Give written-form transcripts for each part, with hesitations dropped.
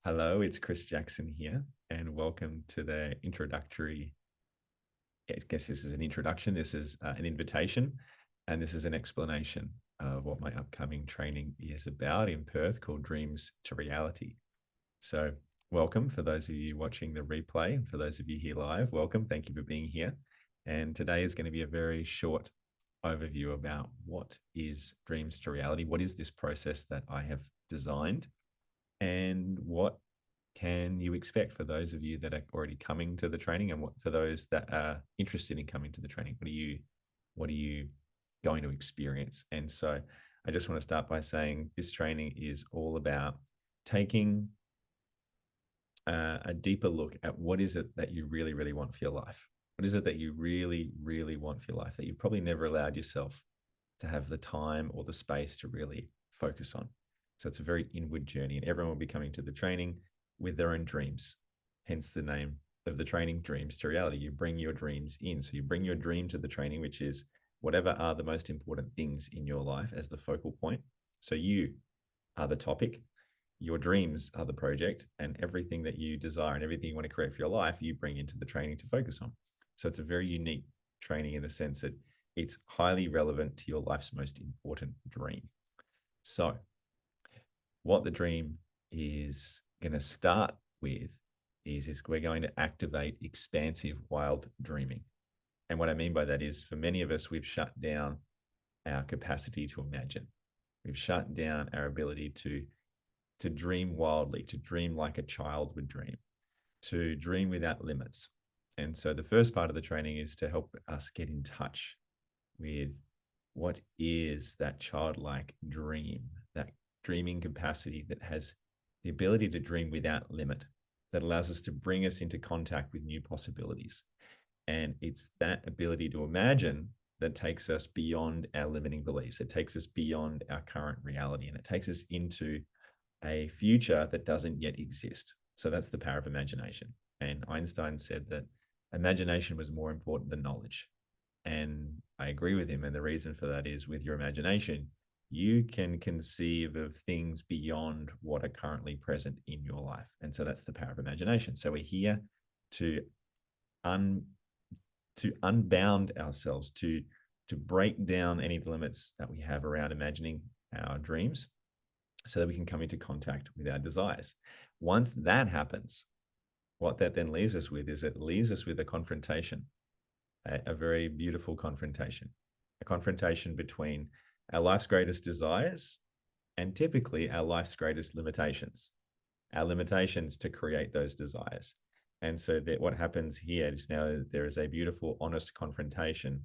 Hello, it's Chris Jackson here, and welcome to the introductory. I guess this is an introduction, this is an invitation, and this is an explanation of what my upcoming training is about in Perth called Dreams to Reality. So, welcome for those of you watching the replay, and for those of you here live, welcome. Thank you for being here. And today is going to be a very short overview about what is Dreams to Reality, what is this process that I have designed, and what can you expect for those of you that are already coming to the training, and what for those that are interested in coming to the training, what are you going to experience? And so I just want to start by saying this training is all about taking a deeper look at what is it that you really, really want for your life. What is it that you really, really want for your life that you probably never allowed yourself to have the time or the space to really focus on? So it's a very inward journey, and everyone will be coming to the training with their own dreams. Hence the name of the training, Dreams to Reality. You bring your dreams in. So you bring your dream to the training, which is whatever are the most important things in your life as the focal point. So you are the topic, your dreams are the project, and everything that you desire and everything you want to create for your life, you bring into the training to focus on. So it's a very unique training in the sense that it's highly relevant to your life's most important dream. So, what the dream is going to start with is we're going to activate expansive wild dreaming. And what I mean by that is, for many of us, we've shut down our capacity to imagine. We've shut down our ability to dream wildly, to dream like a child would dream, to dream without limits. And so the first part of the training is to help us get in touch with what is that childlike dream, that dreaming capacity that has the ability to dream without limit, that allows us to bring us into contact with new possibilities. And it's that ability to imagine that takes us beyond our limiting beliefs. It takes us beyond our current reality, and it takes us into a future that doesn't yet exist. So that's the power of imagination. And Einstein said that imagination was more important than knowledge. And I agree with him. And the reason for that is, with your imagination, you can conceive of things beyond what are currently present in your life. And so that's the power of imagination. So we're here to unbound ourselves, to break down any limits that we have around imagining our dreams, so that we can come into contact with our desires. Once that happens, what that then leaves us with is, it leaves us with a confrontation, a very beautiful confrontation, a confrontation between our life's greatest desires and typically our life's greatest limitations, our limitations to create those desires. And so that what happens here is, now there is a beautiful, honest confrontation,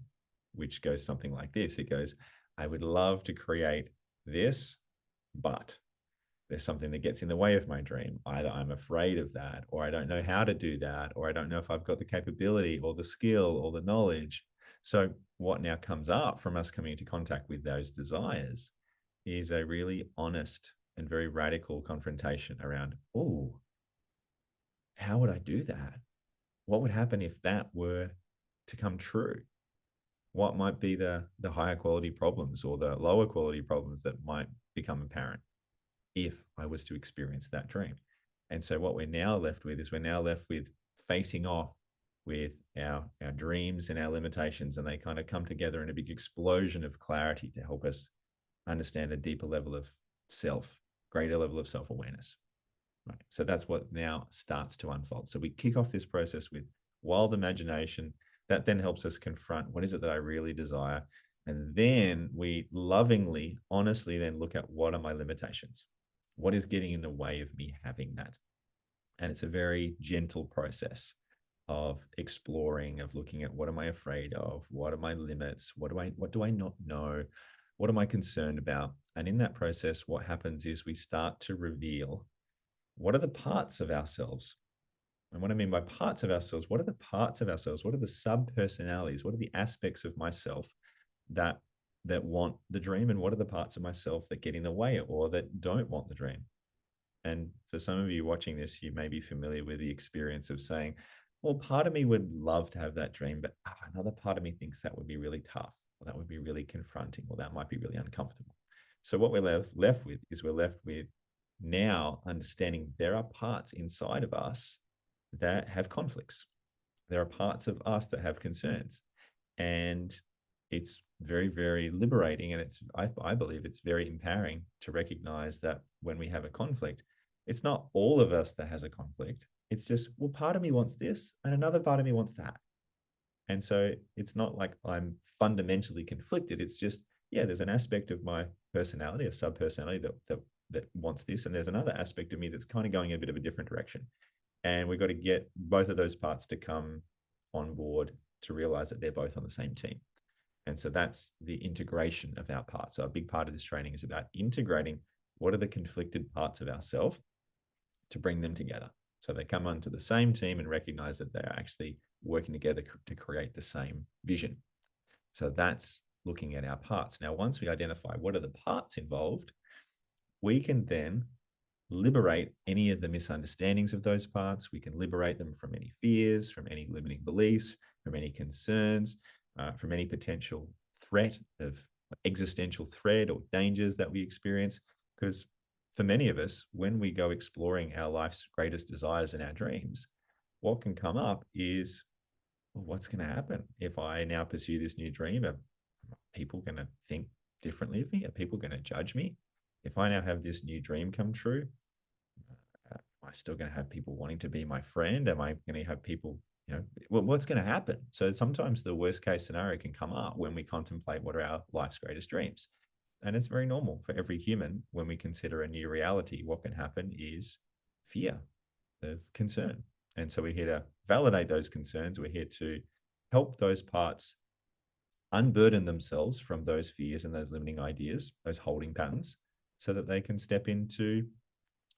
which goes something like this. It goes, I would love to create this, but there's something that gets in the way of my dream. Either I'm afraid of that, or I don't know how to do that, or I don't know if I've got the capability or the skill or the knowledge. So what now comes up from us coming into contact with those desires is a really honest and very radical confrontation around, oh, how would I do that? What would happen if that were to come true? What might be the higher quality problems or the lower quality problems that might become apparent if I was to experience that dream? And so what we're now left with is, we're now left with facing off with our dreams and our limitations, and they kind of come together in a big explosion of clarity to help us understand a deeper level of self, greater level of self-awareness. Right. So that's what now starts to unfold. So we kick off this process with wild imagination. That then helps us confront, what is it that I really desire? And then we lovingly, honestly, then look at, what are my limitations? What is getting in the way of me having that? And it's a very gentle process of exploring, of looking at, what am I afraid of? What are my limits? What do I not know? What am I concerned about? And in that process, what happens is, we start to reveal, what are the parts of ourselves? And what I mean by parts of ourselves, what are the parts of ourselves? What are the sub-personalities? What are the aspects of myself that want the dream? And what are the parts of myself that get in the way or that don't want the dream? And for some of you watching this, you may be familiar with the experience of saying, well, part of me would love to have that dream, but another part of me thinks that would be really tough, or that would be really confronting, or that might be really uncomfortable. So what we're left with is, we're left with now understanding there are parts inside of us that have conflicts. There are parts of us that have concerns. And it's very, very liberating. And I believe it's very empowering to recognize that when we have a conflict, it's not all of us that has a conflict. It's just, well, part of me wants this and another part of me wants that. And so it's not like I'm fundamentally conflicted. It's just, yeah, there's an aspect of my personality, a sub personality that wants this. And there's another aspect of me that's kind of going in a bit of a different direction. And we've got to get both of those parts to come on board to realize that they're both on the same team. And so that's the integration of our parts. So a big part of this training is about integrating what are the conflicted parts of ourselves to bring them together. So they come onto the same team and recognize that they're actually working together to create the same vision. So that's looking at our parts. Now, once we identify what are the parts involved, we can then liberate any of the misunderstandings of those parts. We can liberate them from any fears, from any limiting beliefs, from any concerns, from any potential threat of existential threat or dangers that we experience. Because for many of us, when we go exploring our life's greatest desires and our dreams, what can come up is, well, what's going to happen if I now pursue this new dream? Are people going to think differently of me? Are people going to judge me? If I now have this new dream come true, am I still going to have people wanting to be my friend? Am I going to have people, well, what's going to happen? So sometimes the worst case scenario can come up when we contemplate what are our life's greatest dreams. And it's very normal for every human when we consider a new reality. What can happen is fear, of concern. And so we're here to validate those concerns. We're here to help those parts unburden themselves from those fears and those limiting ideas, those holding patterns, so that they can step into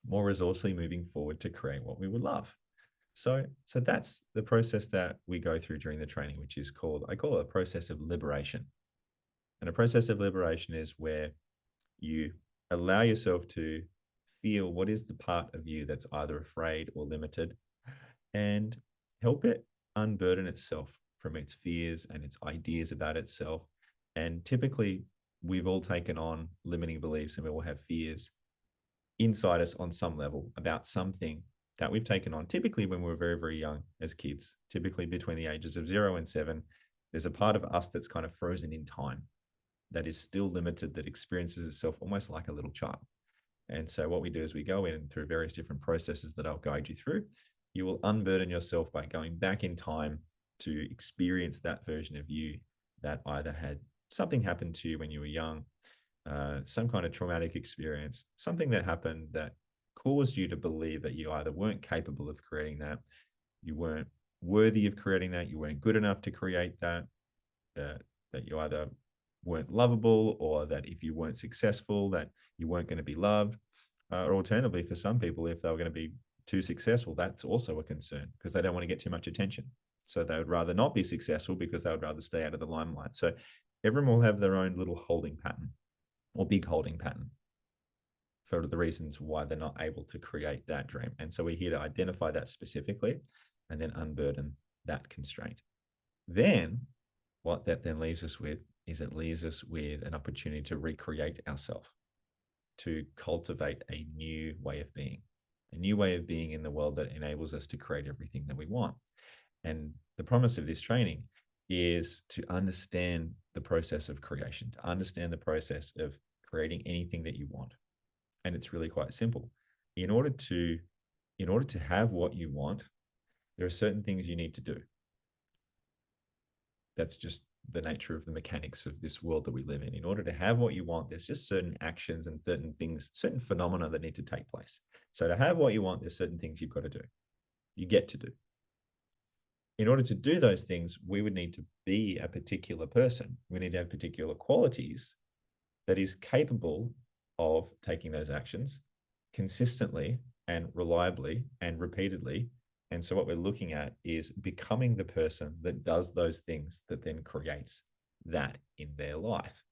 more resourcefully moving forward to create what we would love. So that's the process that we go through during the training, which is called, I call it a process of liberation. And a process of liberation is where you allow yourself to feel what is the part of you that's either afraid or limited, and help it unburden itself from its fears and its ideas about itself. And typically, we've all taken on limiting beliefs and we all have fears inside us on some level about something that we've taken on, typically when we're very, very young as kids, typically between the ages of 0 and 7. There's a part of us that's kind of frozen in time, that is still limited, that experiences itself almost like a little child. And so what we do is we go in through various different processes that I'll guide you through. You will unburden yourself by going back in time to experience that version of you that either had something happen to you when you were young, some kind of traumatic experience, something that happened that caused you to believe that you either weren't capable of creating that, you weren't worthy of creating that, you weren't good enough to create that, that you either weren't lovable, or that if you weren't successful, that you weren't going to be loved. Or alternatively, for some people, if they were going to be too successful, that's also a concern because they don't want to get too much attention. So they would rather not be successful because they would rather stay out of the limelight. So everyone will have their own little holding pattern or big holding pattern for the reasons why they're not able to create that dream. And so we're here to identify that specifically and then unburden that constraint. Then what that then leaves us with is it leaves us with an opportunity to recreate ourselves, to cultivate a new way of being in the world that enables us to create everything that we want. And the promise of this training is to understand the process of creation, to understand the process of creating anything that you want. And it's really quite simple. In order to have what you want, there are certain things you need to do. That's just the nature of the mechanics of this world that we live in. In order to have what you want, there's just certain actions and certain things, certain phenomena that need to take place. So to have what you want, there's certain things you've got to do. You get to do. In order to do those things, we would need to be a particular person. We need to have particular qualities that is capable of taking those actions consistently and reliably and repeatedly. And so what we're looking at is becoming the person that does those things that then creates that in their life.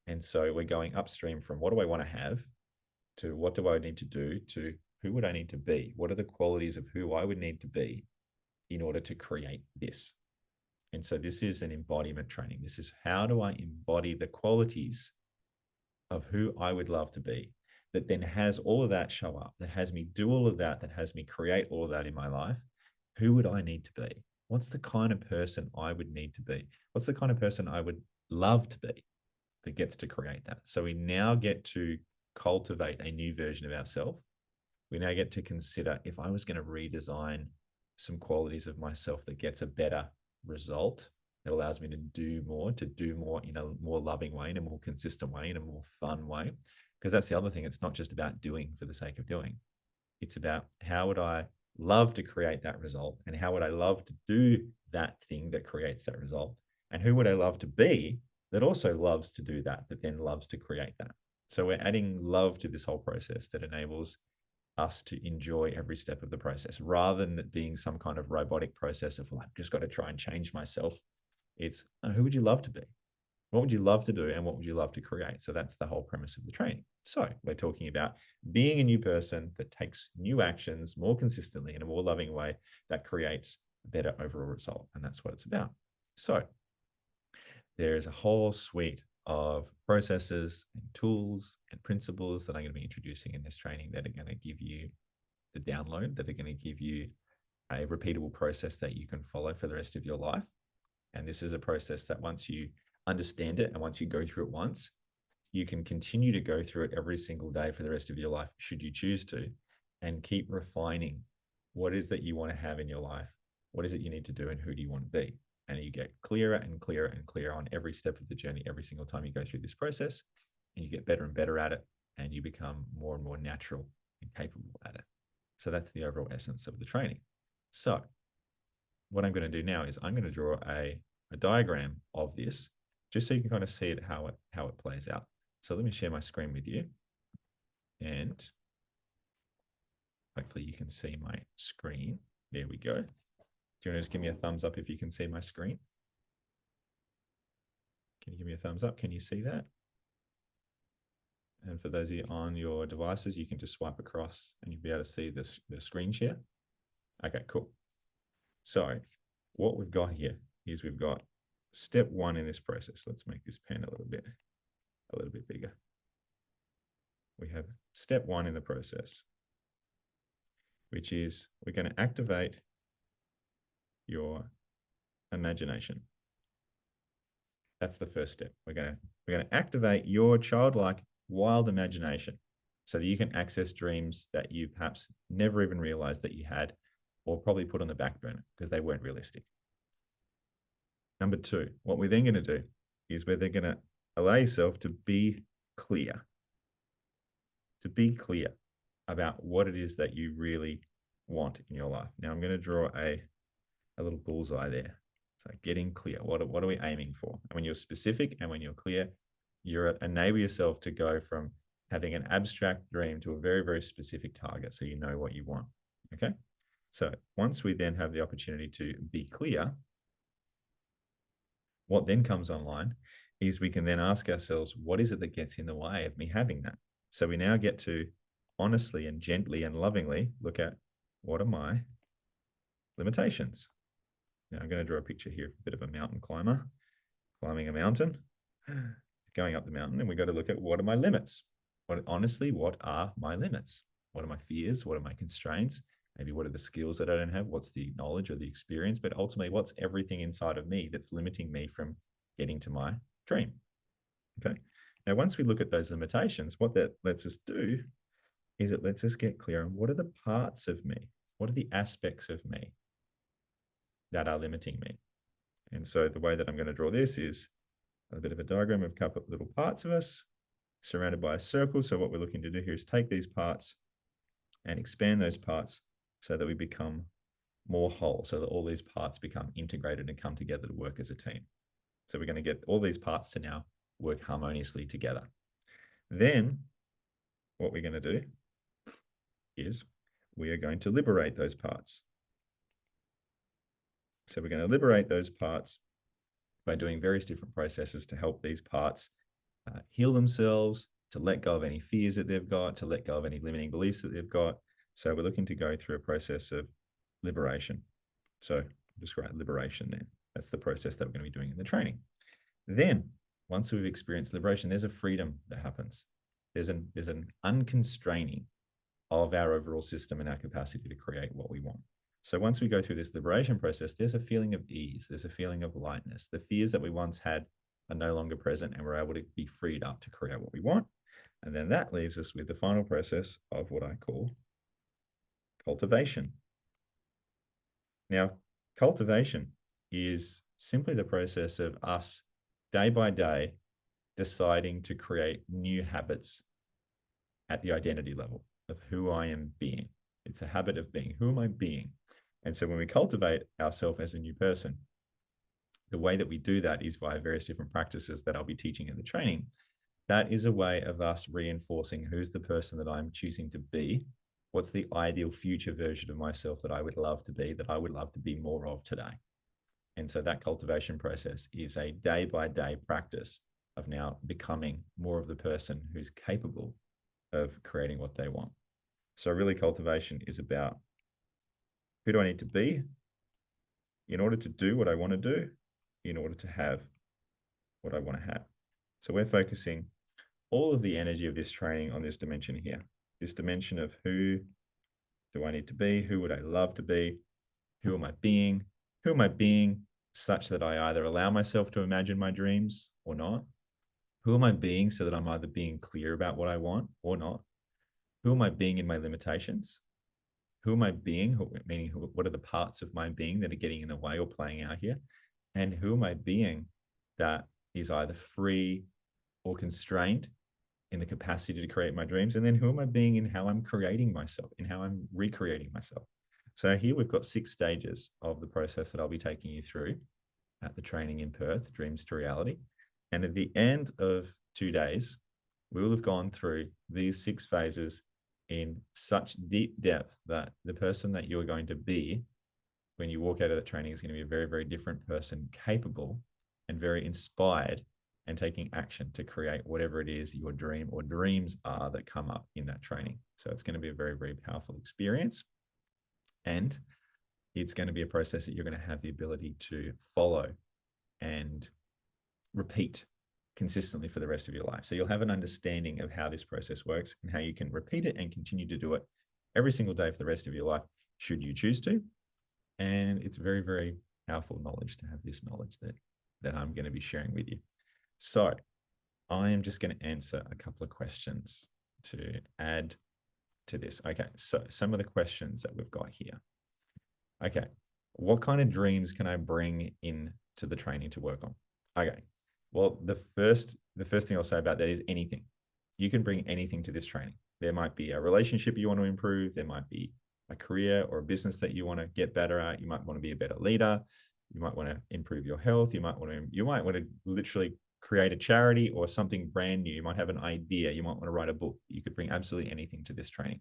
And so we're going upstream from what do I want to have to what do I need to do to who would I need to be? What are the qualities of who I would need to be in order to create this? And so this is an embodiment training. This is how do I embody the qualities of who I would love to be that then has all of that show up, that has me do all of that, that has me create all of that in my life, who would I need to be? What's the kind of person I would need to be? What's the kind of person I would love to be that gets to create that? So we now get to cultivate a new version of ourselves. We now get to consider, if I was going to redesign some qualities of myself that gets a better result, that allows me to do more in a more loving way, in a more consistent way, in a more fun way. Because that's the other thing. It's not just about doing for the sake of doing. It's about, how would I love to create that result? And how would I love to do that thing that creates that result? And who would I love to be that also loves to do that, that then loves to create that? So we're adding love to this whole process that enables us to enjoy every step of the process, rather than it being some kind of robotic process of, well, I've just got to try and change myself. It's, who would you love to be? What would you love to do? And what would you love to create? So that's the whole premise of the training. So we're talking about being a new person that takes new actions more consistently in a more loving way that creates a better overall result. And that's what it's about. So there's a whole suite of processes and tools and principles that I'm going to be introducing in this training that are going to give you the download, that are going to give you a repeatable process that you can follow for the rest of your life. And this is a process that once you understand it and once you go through it once, you can continue to go through it every single day for the rest of your life, should you choose to, and keep refining what is that you want to have in your life, what is it you need to do, and who do you want to be. And you get clearer and clearer and clearer on every step of the journey, every single time you go through this process, and you get better and better at it, and you become more and more natural and capable at it. So that's the overall essence of the training. So what I'm going to do now is I'm going to draw a diagram of this, just so you can kind of see it, how it plays out. So let me share my screen with you, and hopefully you can see my screen. There we go. Do you want to just give me a thumbs up if you can see my screen? Can you give me a thumbs up? Can you see that? And for those of you on your devices, you can just swipe across and you'll be able to see the screen share. Okay, cool. So what we've got here is we've got step one in this process. Let's make this pen a little bit bigger. We have step one in the process, which is we're going to activate your imagination. That's the first step. We're going to activate your childlike, wild imagination so that you can access dreams that you perhaps never even realized that you had, or probably put on the back burner because they weren't realistic. Number two, what we're then going to do is we're then going to allow yourself to be clear about what it is that you really want in your life. Now I'm going to draw a little bullseye there. So getting clear. What are we aiming for? And when you're specific and when you're clear, you enable yourself to go from having an abstract dream to a very, very specific target, so you know what you want. Okay. So once we then have the opportunity to be clear, what then comes online is we can then ask ourselves, what is it that gets in the way of me having that? So we now get to honestly and gently and lovingly look at, what are my limitations? Now I'm going to draw a picture here of a bit of a mountain climber climbing a mountain, going up the mountain, and we got to look at, what are my limits? What are my limits? What are my fears? What are my constraints? Maybe what are the skills that I don't have? What's the knowledge or the experience? But ultimately, what's everything inside of me that's limiting me from getting to my dream? Okay. Now, once we look at those limitations, what that lets us do is it lets us get clear on, what are the parts of me? What are the aspects of me that are limiting me? And so the way that I'm going to draw this is a bit of a diagram of a couple of little parts of us surrounded by a circle. So what we're looking to do here is take these parts and expand those parts so that we become more whole, so that all these parts become integrated and come together to work as a team. So we're going to get all these parts to now work harmoniously together. Then what we're going to do is we are going to liberate those parts. So we're going to liberate those parts by doing various different processes to help these parts heal themselves, to let go of any fears that they've got, to let go of any limiting beliefs that they've got. So we're looking to go through a process of liberation. So just write liberation there. That's the process that we're going to be doing in the training. Then once we've experienced liberation, there's a freedom that happens. There's an unconstraining of our overall system and our capacity to create what we want. So once we go through this liberation process, there's a feeling of ease, there's a feeling of lightness. The fears that we once had are no longer present, and we're able to be freed up to create what we want. And then that leaves us with the final process of what I call cultivation. Now, cultivation is simply the process of us day by day deciding to create new habits at the identity level of who I am being. It's a habit of being. Who am I being? And so when we cultivate ourselves as a new person, the way that we do that is via various different practices that I'll be teaching in the training. That is a way of us reinforcing who's the person that I'm choosing to be. What's the ideal future version of myself that I would love to be, that I would love to be more of today? And so that cultivation process is a day by day practice of now becoming more of the person who's capable of creating what they want. So really cultivation is about who do I need to be in order to do what I want to do, in order to have what I want to have. So we're focusing all of the energy of this training on this dimension here, this dimension of who do I need to be? Who would I love to be? Who am I being? Who am I being such that I either allow myself to imagine my dreams or not? Who am I being so that I'm either being clear about what I want or not? Who am I being in my limitations? Who am I being? Meaning, what are the parts of my being that are getting in the way or playing out here? And who am I being that is either free or constrained in the capacity to create my dreams? And then who am I being in how I'm creating myself, in how I'm recreating myself? So here we've got 6 stages of the process that I'll be taking you through at the training in Perth, Dreams to Reality. And at the end of 2 days, we will have gone through these 6 phases in such deep depth that the person that you're going to be when you walk out of that training is going to be a very, very different person, capable and very inspired and taking action to create whatever it is your dream or dreams are that come up in that training. So it's going to be a very, very powerful experience. And it's going to be a process that you're going to have the ability to follow and repeat consistently for the rest of your life. So you'll have an understanding of how this process works and how you can repeat it and continue to do it every single day for the rest of your life, should you choose to. And it's very, very powerful knowledge to have this knowledge that I'm going to be sharing with you. So I am just going to answer a couple of questions to add to this. Okay, so some of the questions that we've got here. Okay, what kind of dreams can I bring in to the training to work on? Okay, well, the first thing I'll say about that is anything. You can bring anything to this training. There might be a relationship you want to improve. There might be a career or a business that you want to get better at. You might want to be a better leader. You might want to improve your health. You might want to literally create a charity or something brand new. You might have an idea. You might want to write a book. You could bring absolutely anything to this training,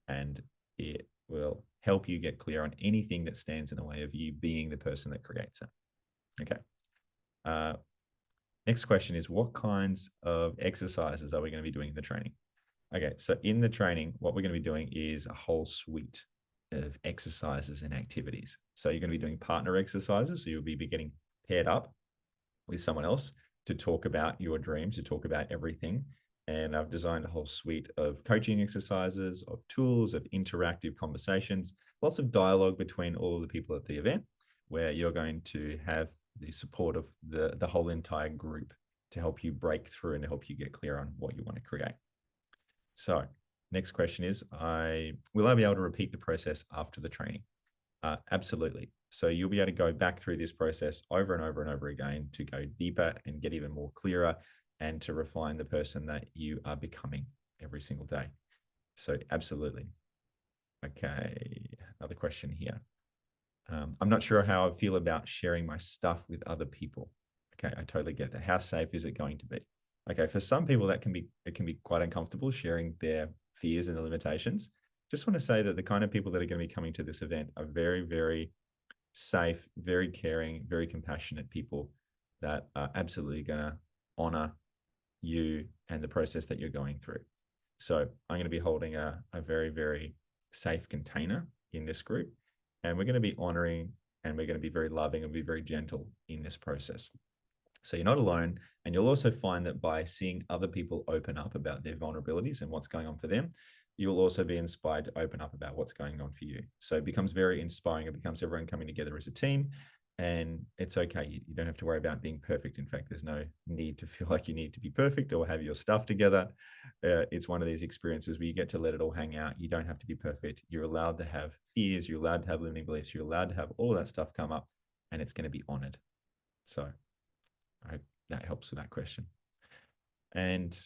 and it will help you get clear on anything that stands in the way of you being the person that creates it. Okay. Next question is, what kinds of exercises are we going to be doing in the training? Okay, so in the training, what we're going to be doing is a whole suite of exercises and activities. So you're going to be doing partner exercises. So you'll be getting paired up with someone else to talk about your dreams, to talk about everything. And I've designed a whole suite of coaching exercises, of tools, of interactive conversations, lots of dialogue between all of the people at the event, where you're going to have the support of the whole entire group to help you break through and to help you get clear on what you want to create. So next question is, will I be able to repeat the process after the training? Absolutely. So you'll be able to go back through this process over and over and over again to go deeper and get even more clearer and to refine the person that you are becoming every single day. So absolutely. Okay, another question here. I'm not sure how I feel about sharing my stuff with other people. Okay, I totally get that. How safe is it going to be? Okay, for some people it can be quite uncomfortable sharing their fears and their limitations. Just want to say that the kind of people that are going to be coming to this event are very, very safe, very caring, very compassionate people that are absolutely going to honor you and the process that you're going through. So I'm going to be holding a very, very safe container in this group. And we're going to be honoring and we're going to be very loving and be very gentle in this process. So you're not alone. And you'll also find that by seeing other people open up about their vulnerabilities and what's going on for them, you'll also be inspired to open up about what's going on for you. So it becomes very inspiring. It becomes everyone coming together as a team. And it's okay. You don't have to worry about being perfect. In fact, there's no need to feel like you need to be perfect or have your stuff together. It's one of these experiences where you get to let it all hang out. You don't have to be perfect. You're allowed to have fears. You're allowed to have limiting beliefs. You're allowed to have all of that stuff come up, and it's going to be honored. So I hope that helps with that question. And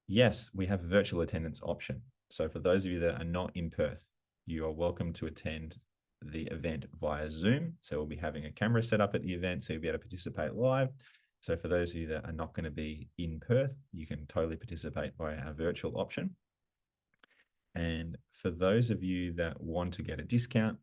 yes, we have a virtual attendance option. So for those of you that are not in Perth, you are welcome to attend the event via Zoom. So we'll be having a camera set up at the event, so you'll be able to participate live. So for those of you that are not going to be in Perth, you can totally participate via our virtual option. And for those of you that want to get a discount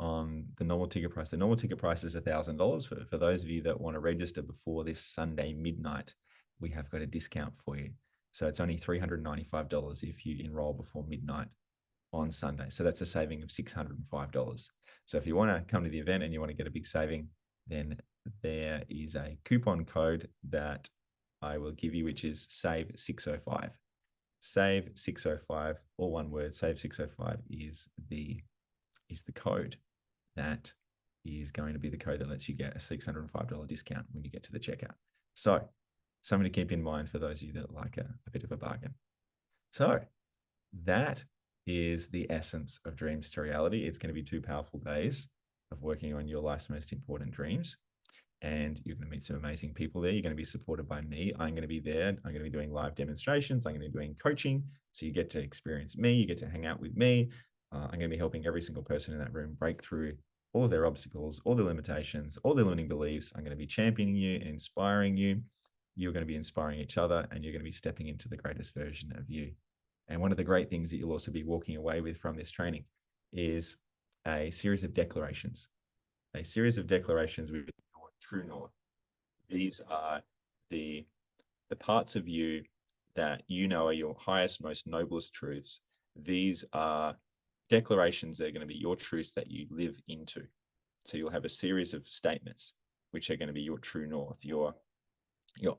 on the normal ticket price is $1,000. For those of you that want to register before this Sunday midnight, we have got a discount for you. So it's only $395 if you enroll before midnight on Sunday. So that's a saving of $605. So if you want to come to the event and you want to get a big saving, then there is a coupon code that I will give you, which is SAVE605. SAVE605, all one word, SAVE605 is the code that is going to be the code that lets you get a $605 discount when you get to the checkout. So something to keep in mind for those of you that like a bit of a bargain. So that is the essence of Dreams to Reality. It's going to be 2 powerful days of working on your life's most important dreams. And you're going to meet some amazing people there. You're going to be supported by me. I'm going to be there. I'm going to be doing live demonstrations. I'm going to be doing coaching. So you get to experience me. You get to hang out with me. I'm going to be helping every single person in that room break through all of their obstacles, all their limitations, all their limiting beliefs. I'm going to be championing you and inspiring you. You're going to be inspiring each other, and you're going to be stepping into the greatest version of you. And one of the great things that you'll also be walking away with from this training is a series of declarations. A series of declarations with your true north. These are the parts of you that you know are your highest, most noblest truths. These are declarations that are going to be your truths that you live into. So you'll have a series of statements which are going to be your true north, your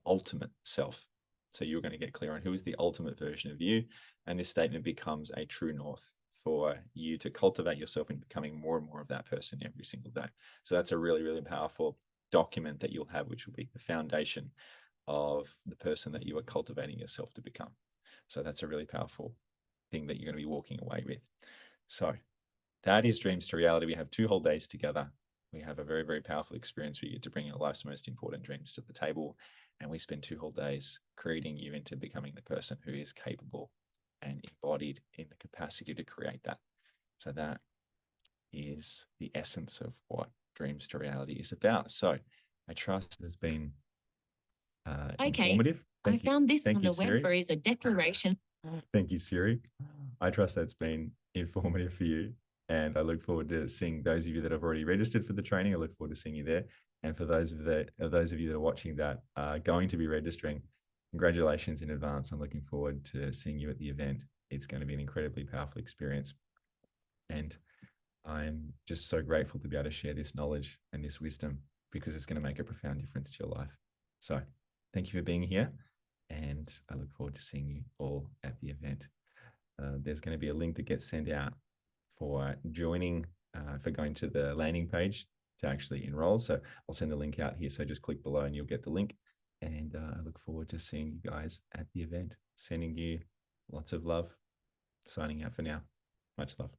ultimate self. So you're going to get clear on who is the ultimate version of you. And this statement becomes a true north for you to cultivate yourself in becoming more and more of that person every single day. So that's a really, really powerful document that you'll have, which will be the foundation of the person that you are cultivating yourself to become. So that's a really powerful thing that you're going to be walking away with. So that is Dreams to Reality. We have 2 whole days together. We have a very, very powerful experience where you get to bring your life's most important dreams to the table. And we spend 2 whole days creating you into becoming the person who is capable and embodied in the capacity to create that. So that is the essence of what Dreams to Reality is about. So I trust it has been informative. Thank you. Found this Thank on you, the Siri. web where is a declaration. Thank you, Siri. I trust that's been informative for you. And I look forward to seeing those of you that have already registered for the training. I look forward to seeing you there. And for those of you that are watching that are going to be registering, congratulations in advance. I'm looking forward to seeing you at the event. It's going to be an incredibly powerful experience. And I'm just so grateful to be able to share this knowledge and this wisdom, because it's going to make a profound difference to your life. So thank you for being here. And I look forward to seeing you all at the event. There's going to be a link that gets sent out for joining, for going to the landing page to actually enroll. So I'll send the link out here. So just click below and you'll get the link. And I look forward to seeing you guys at the event. Sending you lots of love. Signing out for now. Much love.